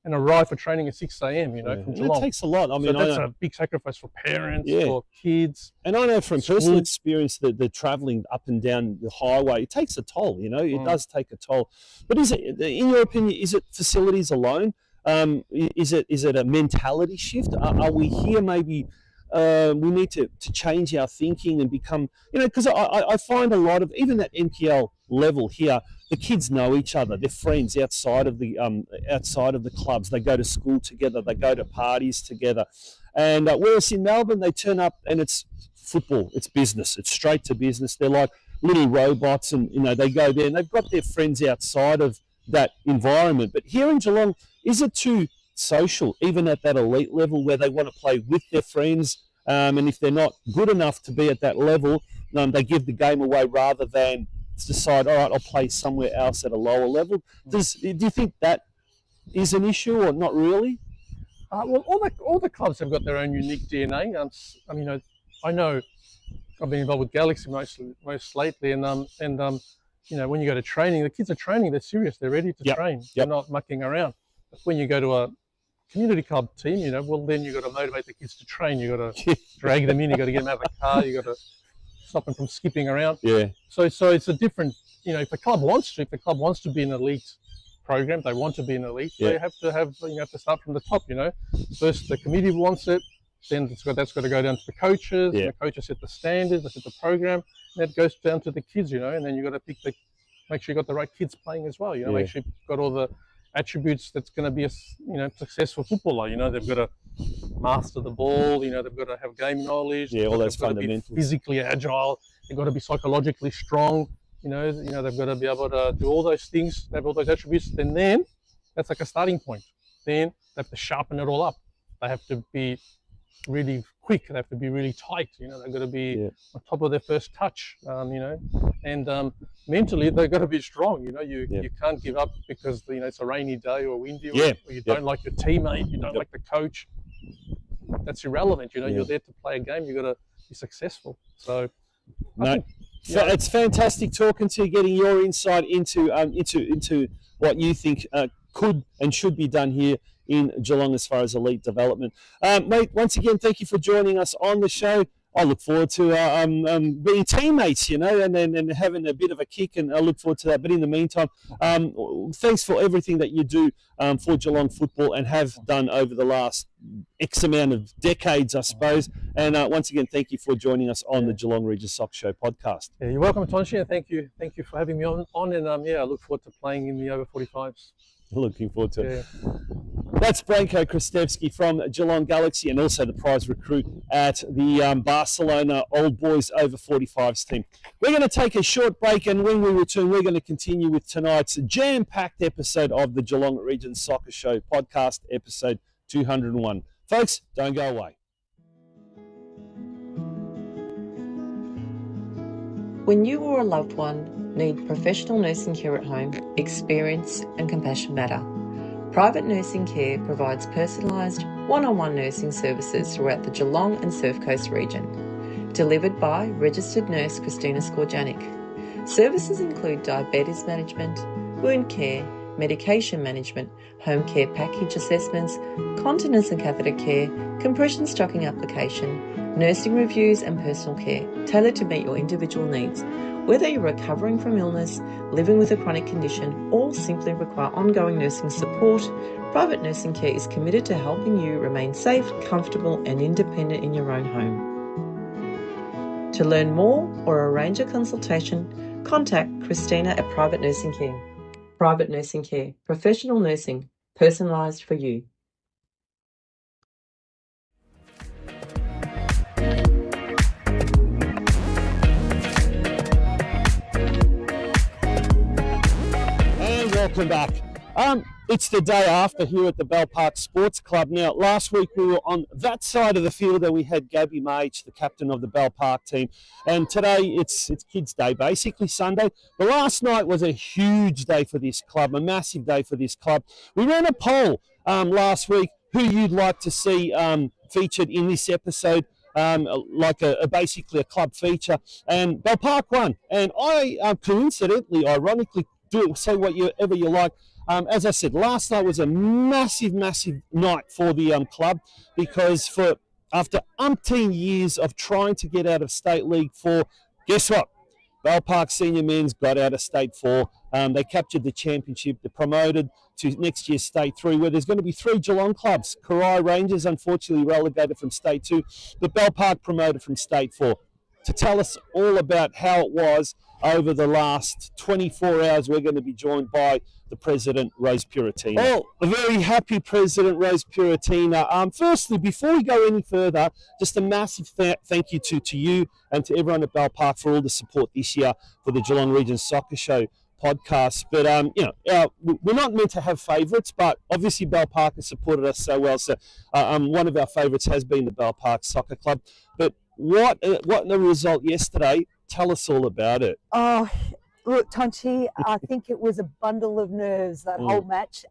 and arrive for training at 6 a.m. From Geelong. It takes a lot. That's a big sacrifice for parents, for kids. And I know from personal experience that the travelling up and down the highway, it takes a toll. It does take a toll. But is it, in your opinion, is it facilities alone? Is it a mentality shift? Are we here maybe we need to change our thinking and become, because I find a lot of, even at NPL level here, the kids know each other. They're friends outside of the clubs. They go to school together. They go to parties together. And whereas in Melbourne, they turn up and it's football. It's business. It's straight to business. They're like little robots, and they go there and they've got their friends outside of that environment. But here in Geelong, is it too social, even at that elite level where they want to play with their friends? And if they're not good enough to be at that level, they give the game away rather than decide, all right, I'll play somewhere else at a lower level. Do you think that is an issue or not really? Well, all the clubs have got their own unique DNA. I mean, I know I've been involved with Galaxy most lately, and when you go to training, the kids are training. They're serious. They're ready to train. They're not mucking around. But when you go to a community club team, well, then you've got to motivate the kids to train. You've got to drag them in. You've got to get them out of the car. You've got to stop them from skipping around. Yeah. So it's a different, if the club wants to be an elite program, they want to be an elite, they have to start from the top, First the committee wants it, then that's got to go down to the coaches, and the coaches set the standards, they set the program, and that goes down to the kids, and then you've got to make sure you've got the right kids playing as well, make sure you've got all the attributes that's going to be a successful footballer. They've got to master the ball, they've got to have game knowledge, all those fundamentals, be physically agile, they've got to be psychologically strong, they've got to be able to do all those things, they have all those attributes, and then that's like a starting point. Then they have to sharpen it all up. They have to be really quick, they have to be really tight, they've got to be on top of their first touch, and mentally they've got to be strong, you can't give up because it's a rainy day or windy, or you don't like your teammate, you don't like the coach. That's irrelevant, you're there to play a game, you've got to be successful. So it's fantastic talking to you, getting your insight into what you think could and should be done here in Geelong as far as elite development. Mate, once again, thank you for joining us on the show. I look forward to being teammates, and having a bit of a kick, and I look forward to that. But in the meantime, thanks for everything that you do for Geelong football and have done over the last X amount of decades, I suppose. And once again, thank you for joining us on the Geelong Regis Soccer Show podcast. Yeah, you're welcome, Tonchi, and thank you for having me on. And I look forward to playing in the over 45s. Looking forward to it. That's Branko Kristevski from Geelong Galaxy and also the prize recruit at the Barcelona Old Boys over 45s team. We're going to take a short break, and when we return, we're going to continue with tonight's jam-packed episode of the Geelong Region Soccer Show podcast, episode 201. Folks, don't go away. When you or a loved one need professional nursing care at home, experience and compassion matter. Private Nursing Care provides personalised one-on-one nursing services throughout the Geelong and Surf Coast region. Delivered by registered nurse Christina Skorjanik. Services include diabetes management, wound care, medication management, home care package assessments, continence and catheter care, compression stocking application, nursing reviews and personal care, tailored to meet your individual needs. Whether you're recovering from illness, living with a chronic condition, or simply require ongoing nursing support, Private Nursing Care is committed to helping you remain safe, comfortable and independent in your own home. To learn more or arrange a consultation, contact Christina at Private Nursing Care. Private Nursing Care, professional nursing, personalised for you. Welcome back. It's the day after here at the Bell Park Sports Club. Now, last week we were on that side of the field and we had Gabby Mage, the captain of the Bell Park team. And today it's Kids' Day, basically Sunday. But last night was a huge day for this club, a massive day for this club. We ran a poll last week who you'd like to see featured in this episode, basically a club feature. And Bell Park won. And I ironically, say whatever you like. As I said, last night was a massive, massive night for the club because after umpteen years of trying to get out of State League 4, guess what? Bell Park Senior Men's got out of State 4. They captured the championship. They're promoted to next year's State 3, where there's going to be 3 Geelong clubs. Karai Rangers, unfortunately, relegated from State 2, but Bell Park promoted from State 4. To tell us all about how it was over the last 24 hours, we're going to be joined by the President, Rose Puratina. Oh, a very happy President, Rose Puratina. Firstly, before we go any further, just a massive thank you to you and to everyone at Bell Park for all the support this year for the Geelong Region Soccer Show podcast. But, we're not meant to have favourites, but obviously Bell Park has supported us so well. So one of our favourites has been the Bell Park Soccer Club. But what the result yesterday? Tell us all about it. Oh, look, Tonchi, I think it was a bundle of nerves, that whole match.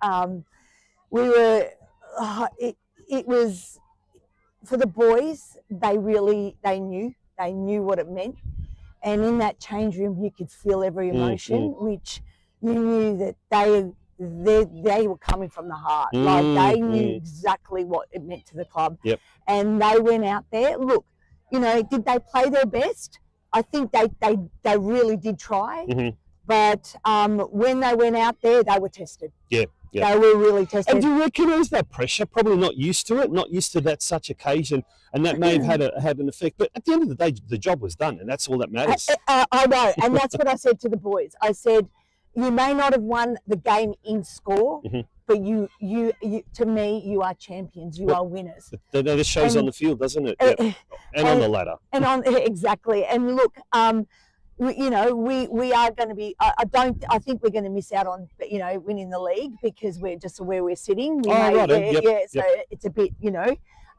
It was, for the boys, they knew what it meant. And in that change room, you could feel every emotion, which you knew that they were coming from the heart. Like, they knew exactly what it meant to the club. Yep. And they went out there. Look, did they play their best? I think they really did try, but when they went out there, they were tested. Yeah. They were really tested. And do you recognise that pressure? Probably not used to it, not used to that such occasion, and that may have had an effect. But at the end of the day, the job was done, and that's all that matters. I know, and that's what I said to the boys. I said, you may not have won the game in score, but you to me, you are champions. You are winners. That shows on the field, doesn't it? And on the ladder. And exactly. And look, we are going to be. I think we're going to miss out on winning the league because we're just where we're sitting. So it's a bit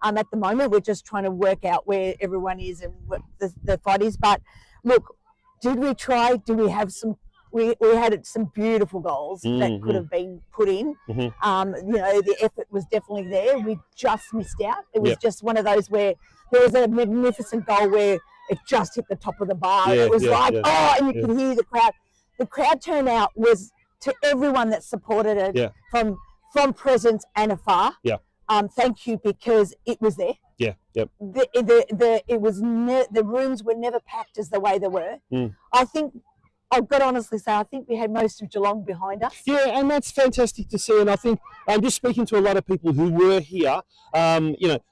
at the moment we're just trying to work out where everyone is and what the fight is. But look, did we try? Do we have some? We had some beautiful goals that could have been put in. The effort was definitely there. We just missed out. It was just one of those where there was a magnificent goal where it just hit the top of the bar. And it was and you could hear the crowd. The crowd turnout was to everyone that supported it from presence and afar. Thank you, because it was there. The rooms were never packed as the way they were. I think, I've got to honestly say, I think we had most of Geelong behind us. Yeah, and that's fantastic to see. And I think I'm just speaking to a lot of people who were here. North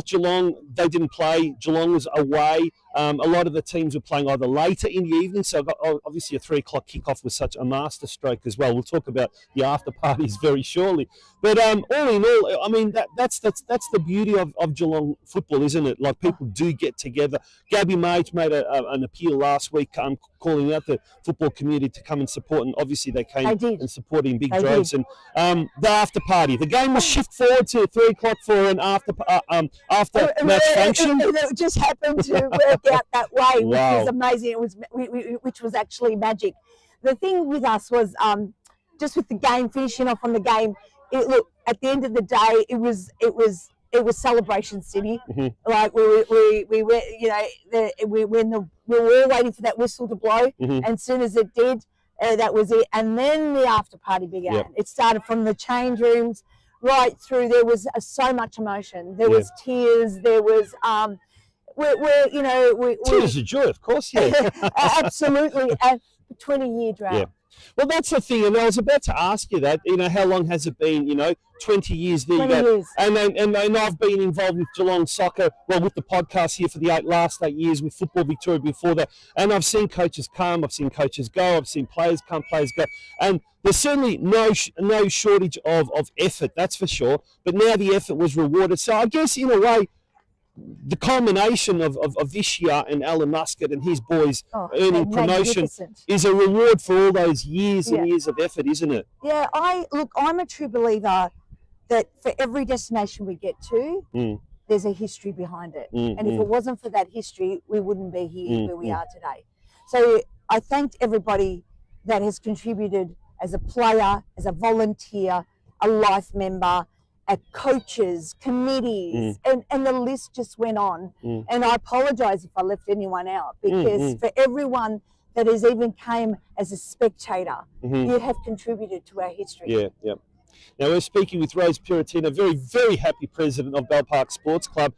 Geelong, they didn't play. Geelong was away. A lot of the teams were playing either later in the evening, so obviously a 3 o'clock kickoff was such a masterstroke as well. We'll talk about the after parties very shortly. But all in all, I mean, that's the beauty of Geelong football, isn't it? Like, people do get together. Gabby Mage made an appeal last week, calling out the football community to come and support, and obviously they came and supported in big droves. And the after party, the game was shifted forward to 3 o'clock for an after match function. It just happened to work out that way, which was amazing. It was which was actually magic. The thing with us was just with the game, finishing off on the game. Look, at the end of the day, it was celebration city. Like we were, we were all waiting for that whistle to blow, and as soon as it did, that was it. And then the after party began. It started from the change rooms right through. There was so much emotion. There was tears. There was tears of joy, of course. Absolutely. A 20-year drought. Well, that's the thing, and I was about to ask you that. How long has it been? 20 years. There 20 you go. Years. And I've been involved with Geelong soccer, with the podcast here for the last 8 years, with Football Victoria before that. And I've seen coaches come, I've seen coaches go, I've seen players come, players go. And there's certainly no shortage of effort, that's for sure. But now the effort was rewarded. So I guess, in a way, the culmination of this year and Alan Muscat and his boys earning promotion is a reward for all those years and years of effort, isn't it? Yeah, I'm a true believer that for every destination we get to, there's a history behind it. And if it wasn't for that history, we wouldn't be here where we are today. So I thanked everybody that has contributed as a player, as a volunteer, a life member, at coaches, committees, and the list just went on. And I apologise if I left anyone out, because for everyone that has even came as a spectator, you have contributed to our history. Now, we're speaking with Rose Puratina, very, very happy president of Bell Park Sports Club.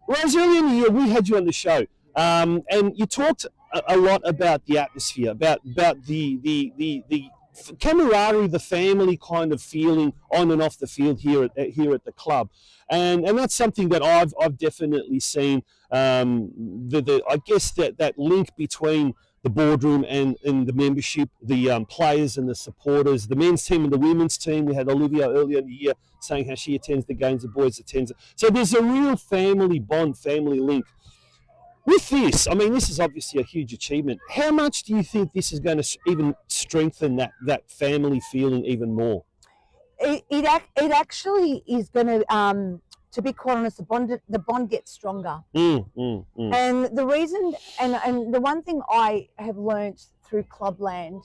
Rose, earlier in the year, we had you on the show, and you talked a lot about the atmosphere, about the camaraderie, the family kind of feeling on and off the field here at the club, and that's something that I've definitely seen. I guess that link between the boardroom and the membership, the players and the supporters, the men's team and the women's team. We had Olivia earlier in the year saying how she attends the games, the boys attend. So there's a real family bond, family link. With this, I mean, this is obviously a huge achievement. How much do you think this is going to even strengthen that family feeling even more? It actually is going to be quite honest, the bond gets stronger. And the reason, and the one thing I have learned through Clubland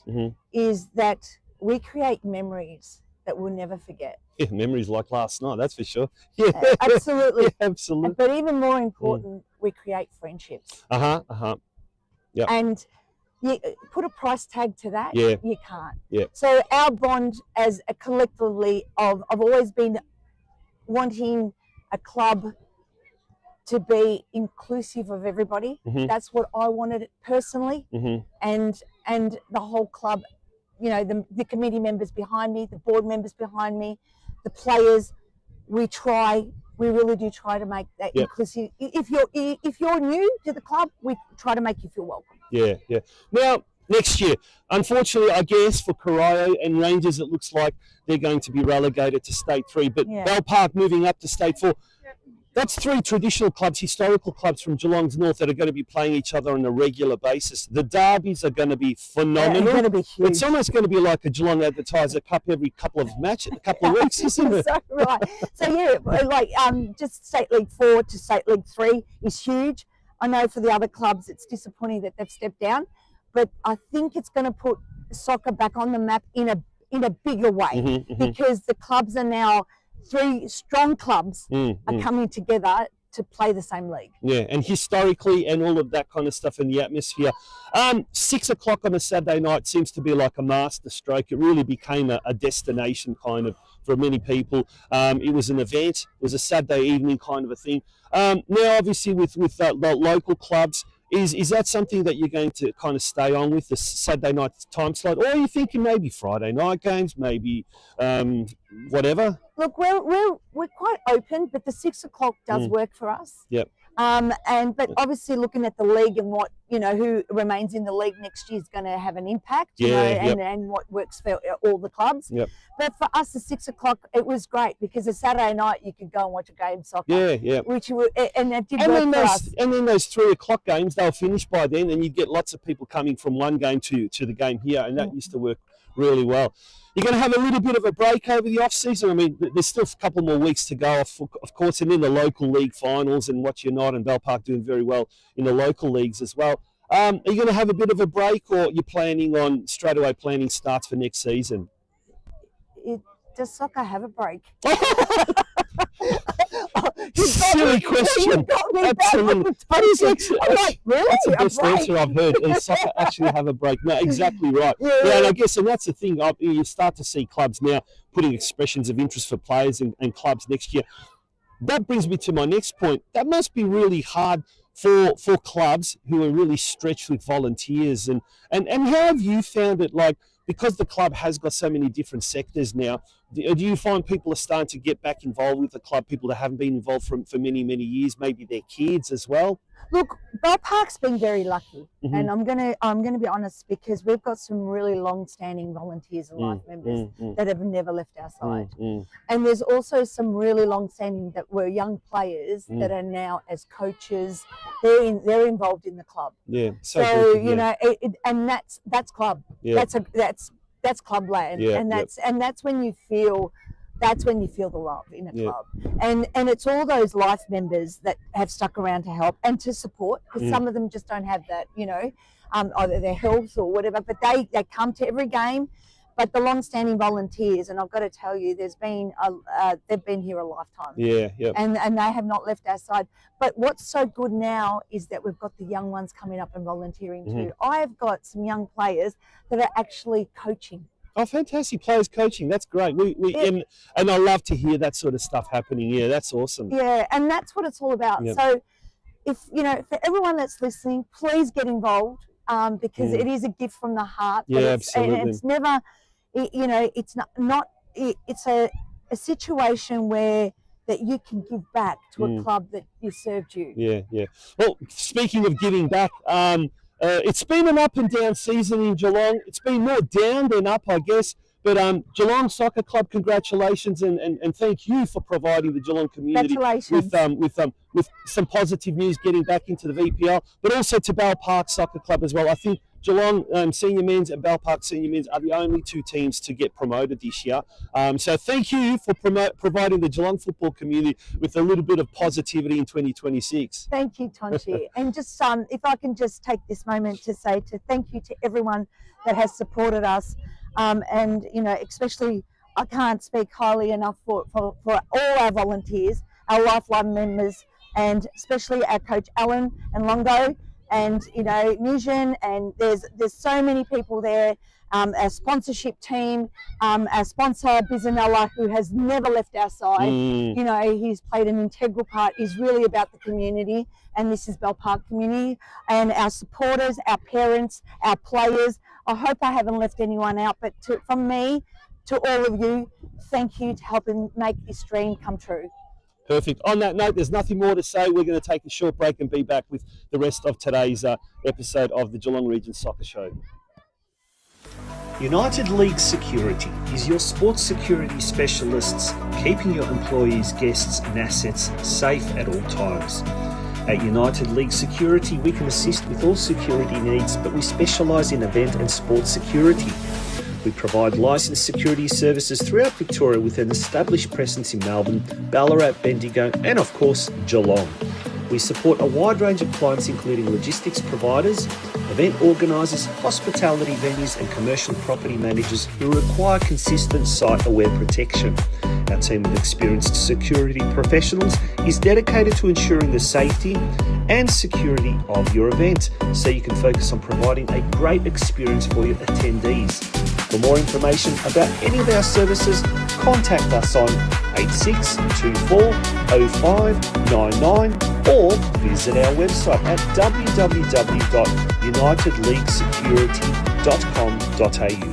is that we create memories that we'll never forget. Yeah, memories like last night, that's for sure. Yeah, absolutely. Yeah, absolutely. But even more important, we create friendships. Yeah. And you put a price tag to that. Yeah. You can't. Yeah. So our bond as a collectively I've always been wanting a club to be inclusive of everybody. That's what I wanted personally. And the whole club, you know, the committee members behind me, the board members behind me, the players, we really do try to make that inclusive. If you're new to the club, we try to make you feel welcome. Yeah. Now, next year, unfortunately, I guess for Corio and Rangers, it looks like they're going to be relegated to State 3, but Bell Park moving up to State 4. That's three traditional clubs, historical clubs from Geelong's North that are going to be playing each other on a regular basis. The derbies are going to be phenomenal. They're going to be huge. It's almost going to be like a Geelong Advertiser Cup every couple of weeks, isn't it? So, right. So, yeah, like just State League 4 to State League 3 is huge. I know for the other clubs it's disappointing that they've stepped down, but I think it's going to put soccer back on the map in a bigger way because the clubs are now, three strong clubs are coming together to play the same league. Yeah, and historically and all of that kind of stuff in the atmosphere. 6 o'clock on a Saturday night seems to be like a master stroke. It really became a destination kind of for many people. It was an event. It was a Saturday evening kind of a thing. Now, obviously, with the local clubs, is that something that you're going to kind of stay on with, the Saturday night time slot? Or are you thinking maybe Friday night games, maybe whatever? Look, we're quite open, but the 6 o'clock does work for us. Yep. But obviously looking at the league and what, who remains in the league next year is going to have an impact, and what works for all the clubs. Yep. But for us, the 6 o'clock, it was great because a Saturday night you could go and watch a game of soccer. Yeah. Which and that did work for us. And then those 3 o'clock games, they'll finish by then, and you'd get lots of people coming from one game to the game here, and that used to work really well. You're going to have a little bit of a break over the off-season. I mean, there's still a couple more weeks to go, of course, and then the local league finals and What You're Not and Bell Park doing very well in the local leagues as well. Are you going to have a bit of a break, or you're planning on straightaway planning starts for next season? Does soccer have a break? Silly question. Absolutely. I'm like, really? That's the best answer I've heard. Does soccer actually have a break? No, exactly right. Yeah, and I guess, and that's the thing. You start to see clubs now putting expressions of interest for players and clubs next year. That brings me to my next point. That must be really hard for clubs who are really stretched with volunteers. And how have you found it, like, because the club has got so many different sectors now, do you find people are starting to get back involved with the club, people that haven't been involved for many, many years, maybe their kids as well? Look, Bell Park's been very lucky, and I'm gonna be honest, because we've got some really long-standing volunteers and life members that have never left our side, and there's also some really long-standing that were young players that are now as coaches. They're involved in the club. Yeah, so and that's club. Yeah. That's Clubland, and that's when you feel. That's when you feel the love in a club, and it's all those life members that have stuck around to help and to support, because some of them just don't have that, either their health or whatever. But they come to every game. But the long-standing volunteers, and I've got to tell you, they've been here a lifetime. Yeah. And they have not left our side. But what's so good now is that we've got the young ones coming up and volunteering too. I have got some young players that are actually coaching. Oh, fantastic. Players coaching. That's great. And I love to hear that sort of stuff happening. Yeah, that's awesome. Yeah, and that's what it's all about. Yep. So if, for everyone that's listening, please get involved. because it is a gift from the heart. Yeah, absolutely. And it's never, you know, it's not it's a situation where that you can give back to a club that you served you. Yeah, yeah. Well, speaking of giving back, it's been an up and down season in Geelong. It's been more down than up, I guess. But Geelong Soccer Club, congratulations, and thank you for providing the Geelong community with some positive news, getting back into the VPL, but also to Bell Park Soccer Club as well. I think Geelong Senior Men's and Bell Park Senior Men's are the only two teams to get promoted this year. So thank you for providing the Geelong football community with a little bit of positivity in 2026. Thank you, Tonchi. And just if I can just take this moment to say thank you to everyone that has supported us. And, you know, especially I can't speak highly enough for all our volunteers, our lifeline members, and especially our coach Alan and Longo, and, you know, Nijin, and there's so many people there. Our sponsorship team, our sponsor Bizanella, who has never left our side. You know, he's played an integral part. He's really about the community, and this is Bell Park community, and our supporters, our parents, our players. I hope I haven't left anyone out, but from me to all of you, thank you to helping make this dream come true. Perfect. On that note, there's nothing more to say. We're going to take a short break and be back with the rest of today's episode of the Geelong Region Soccer Show. United League Security is your sports security specialists, keeping your employees, guests and assets safe at all times. At United League Security, we can assist with all security needs, but we specialise in event and sports security. We provide licensed security services throughout Victoria with an established presence in Melbourne, Ballarat, Bendigo and of course Geelong. We support a wide range of clients including logistics providers, event organisers, hospitality venues and commercial property managers who require consistent site-aware protection. Our team of experienced security professionals is dedicated to ensuring the safety and security of your event so you can focus on providing a great experience for your attendees. For more information about any of our services, contact us on 8624 0599 or visit our website at www.unitedleaguesecurity.com.au.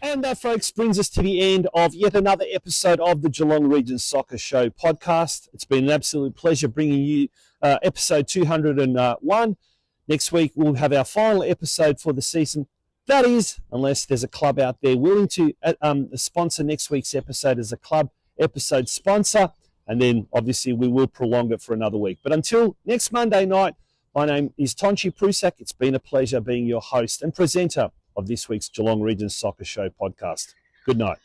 And that, folks, brings us to the end of yet another episode of the Geelong Region Soccer Show podcast. It's been an absolute pleasure bringing you episode 201. Next week, we'll have our final episode for the season. That is, unless there's a club out there willing to sponsor next week's episode as a club episode sponsor. And then, obviously, we will prolong it for another week. But until next Monday night, my name is Tonchi Prusak. It's been a pleasure being your host and presenter of this week's Geelong Region Soccer Show podcast. Good night.